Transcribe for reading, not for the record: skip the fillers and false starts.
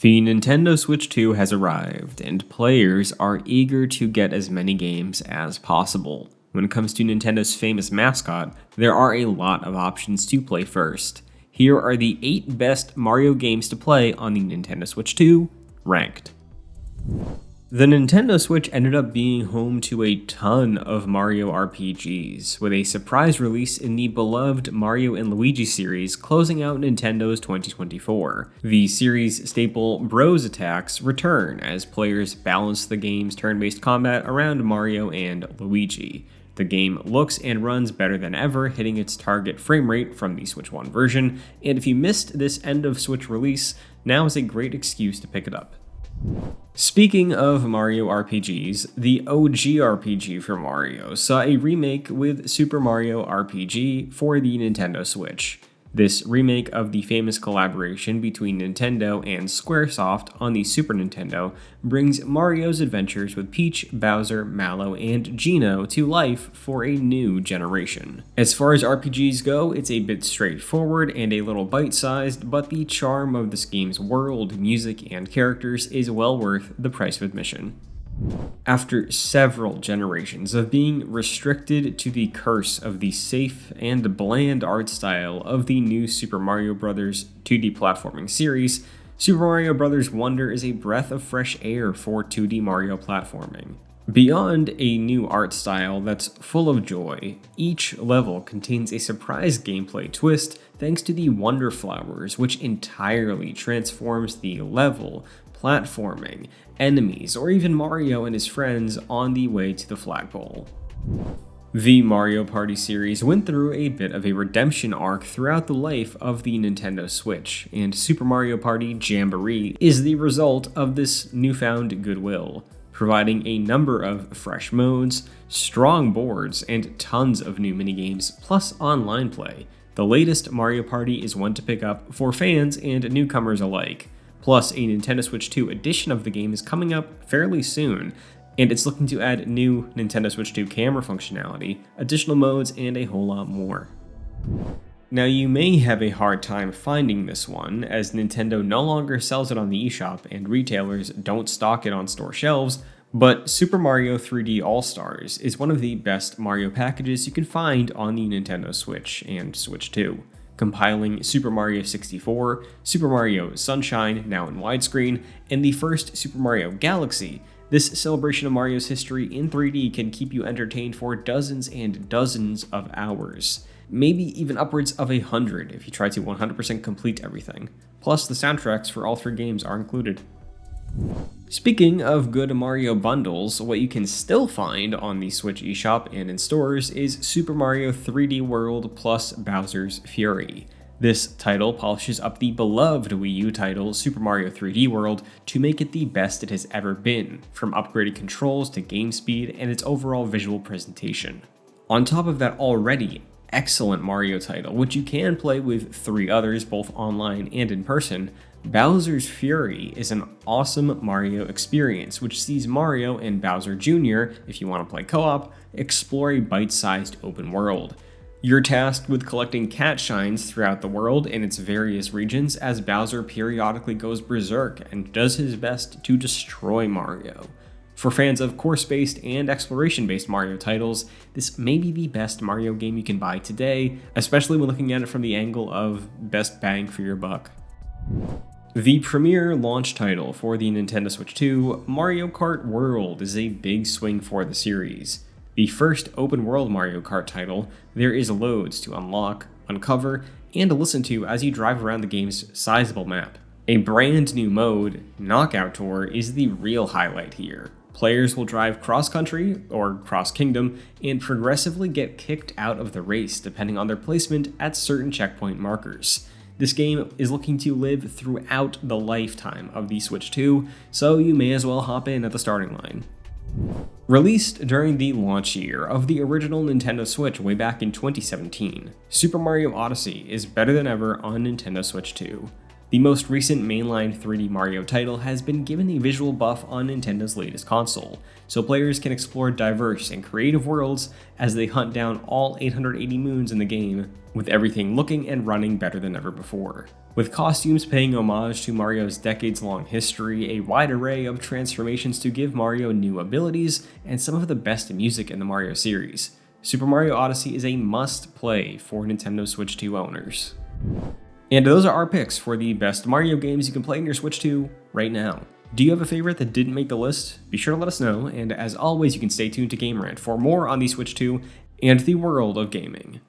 The Nintendo Switch 2 has arrived, and players are eager to get as many games as possible. When it comes to Nintendo's famous mascot, there are a lot of options to play first. Here are the 8 best Mario games to play on the Nintendo Switch 2, ranked. The Nintendo Switch ended up being home to a ton of Mario RPGs, with a surprise release in the beloved Mario & Luigi series closing out Nintendo's 2024. The series' staple Bros attacks return as players balance the game's turn-based combat around Mario and Luigi. The game looks and runs better than ever, hitting its target frame rate from the Switch 1 version, and if you missed this end of Switch release, now is a great excuse to pick it up. Speaking of Mario RPGs, the OG RPG for Mario saw a remake with Super Mario RPG for the Nintendo Switch. This remake of the famous collaboration between Nintendo and Squaresoft on the Super Nintendo brings Mario's adventures with Peach, Bowser, Mallow, and Geno to life for a new generation. As far as RPGs go, it's a bit straightforward and a little bite-sized, but the charm of this game's world, music, and characters is well worth the price of admission. After several generations of being restricted to the curse of the safe and bland art style of the new Super Mario Bros. 2D platforming series, Super Mario Bros. Wonder is a breath of fresh air for 2D Mario platforming. Beyond a new art style that's full of joy, each level contains a surprise gameplay twist thanks to the Wonder Flowers, which entirely transforms the level, platforming, enemies, or even Mario and his friends on the way to the flagpole. The Mario Party series went through a bit of a redemption arc throughout the life of the Nintendo Switch, and Super Mario Party Jamboree is the result of this newfound goodwill, providing a number of fresh modes, strong boards, and tons of new minigames, plus online play. The latest Mario Party is one to pick up for fans and newcomers alike. Plus, a Nintendo Switch 2 edition of the game is coming up fairly soon, and it's looking to add new Nintendo Switch 2 camera functionality, additional modes, and a whole lot more. Now, you may have a hard time finding this one, as Nintendo no longer sells it on the eShop and retailers don't stock it on store shelves, but Super Mario 3D Allstars is one of the best Mario packages you can find on the Nintendo Switch and Switch 2. Compiling Super Mario 64, Super Mario Sunshine, now in widescreen, and the first Super Mario Galaxy, this celebration of Mario's history in 3D can keep you entertained for dozens and dozens of hours. Maybe even upwards of 100 if you try to 100% complete everything. Plus, the soundtracks for all 3 games are included. Speaking of good Mario bundles, what you can still find on the Switch eShop and in stores is Super Mario 3D World plus Bowser's Fury. This title polishes up the beloved Wii U title Super Mario 3D World to make it the best it has ever been, from upgraded controls to game speed and its overall visual presentation. On top of that already excellent Mario title, which you can play with 3 others both online and in person, Bowser's Fury is an awesome Mario experience, which sees Mario and Bowser Jr., if you want to play co-op, explore a bite-sized open world. You're tasked with collecting cat shines throughout the world in its various regions as Bowser periodically goes berserk and does his best to destroy Mario. For fans of course-based and exploration-based Mario titles, this may be the best Mario game you can buy today, especially when looking at it from the angle of best bang for your buck. The premier launch title for the Nintendo Switch 2, Mario Kart World, is a big swing for the series. The first open-world Mario Kart title, there is loads to unlock, uncover, and listen to as you drive around the game's sizable map. A brand new mode, Knockout Tour, is the real highlight here. Players will drive cross-country, or cross-kingdom, and progressively get kicked out of the race depending on their placement at certain checkpoint markers. This game is looking to live throughout the lifetime of the Switch 2, so you may as well hop in at the starting line. Released during the launch year of the original Nintendo Switch way back in 2017, Super Mario Odyssey is better than ever on Nintendo Switch 2. The most recent mainline 3D Mario title has been given a visual buff on Nintendo's latest console, so players can explore diverse and creative worlds as they hunt down all 880 moons in the game, with everything looking and running better than ever before. with costumes paying homage to Mario's decades-long history, a wide array of transformations to give Mario new abilities, and some of the best music in the Mario series. Super Mario Odyssey is a must-play for Nintendo Switch 2 owners. And those are our picks for the best Mario games you can play on your Switch 2 right now. Do you have a favorite that didn't make the list? Be sure to let us know, and as always, you can stay tuned to Game Rant for more on the Switch 2 and the world of gaming.